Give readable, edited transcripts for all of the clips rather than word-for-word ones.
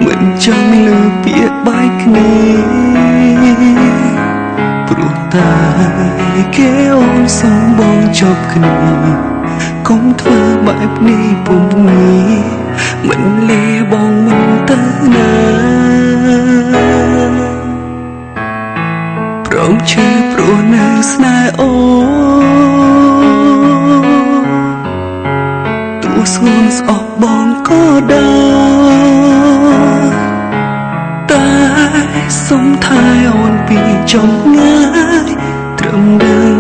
មិនចង់លើពាក្យបាយគ្នាព្រោះតែគេអូនសុំបងជប់គ្នាកុំធ្វើបែបនេះពុំងាយមិនលាបងមិនទៅណាព្រមឈឺព្រោះនៅស្នេហ៍អូទោះស្ងួនស្អប់បងក៏ដែរតែសុំថែអូនពីចម្ងាយត្រឹមដឹង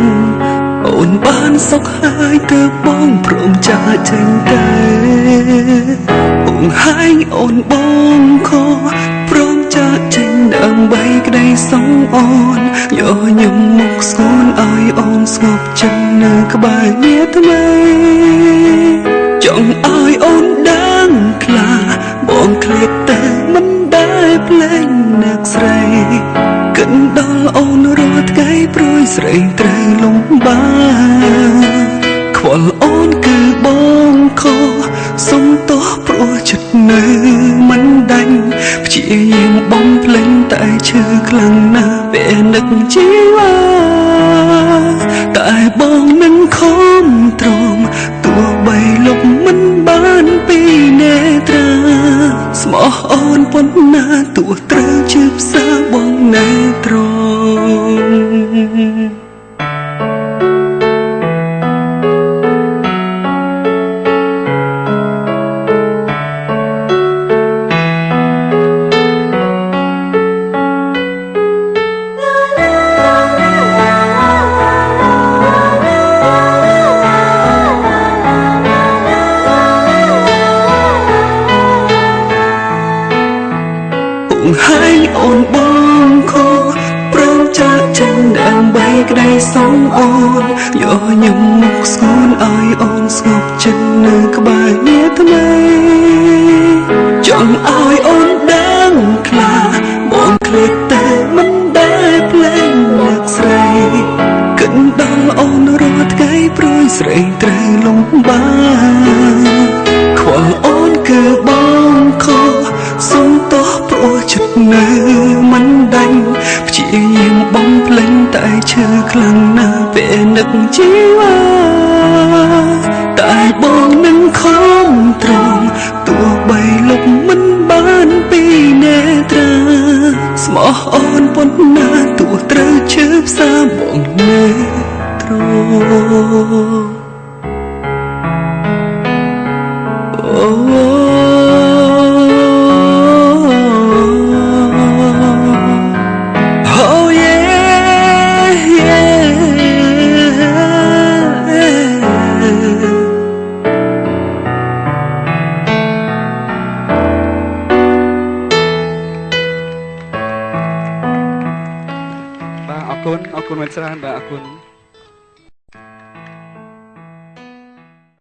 អូនបានសុខហើយទើបបងព្រមចាកចេញទៅបង្ហាញអូនបងខព្រមចាកចេញដើម្បីក្តីសង្ឃអូនយកញឹមមុខស្គួនឲ្យអូនស្ងប់ចិត្តនៅក្បែរនាថ្មីចង់ឲ្យអូនដឹងខ្លាបងឃ្លាតតែមិនដែលភ្លេចអ្នកស្រីកិនដល់អូនរាល់ថ្ងៃព្រួយស្រីត្រូវលំបាកខ្វល់អូនគឺបងខុសសុំទោសព្រោះចិត្តនៅមិនដាច់ព្យាយាមបំភ្លេចតែឈឺខ្លាំងណាស់ពេលនឹកជីវ៉ាតែបងនឹងខំទ្រាំទោះបីលុបមិនបានពីនេត្រាស្មោះអូនប៉ុណ្ណាទោះត្រូវជឿផ្សាបងនៅត្រង់បង្ហាញអូនបងខុសព្រមចាកចេញដើម្បីក្តីសង្ឃអូនយកញឹមមុខស្គួនឲ្យអូនស្ងប់ចិត្តនៅក្បែរនាថ្មីចង់ឲ្យអូនដឹងខ្លាបងឃ្លាតតែមិនដែលភ្លេចអ្នកស្រីកិនដល់អូនរាល់ថ្ងៃព្រួយស្រីត្រូវលំបាកខ្វល់អូនគឺបងខុសសុំទោសព្រោះចិត្តនៅមិនដាច់ព្យាយាមបំភ្លេចតែឈឺខ្លាំងណាស់ពេលនឹកជីវ៉ាតែបងនឹងខំទ្រាំទោះបីលុបមិនបានពីនេត្រាស្មោះអូនប៉ុណ្ណាទោះត្រូវឈឺផ្សាបងនៅត្រង់អរគុណមែនច្រើនបាទអរគុណ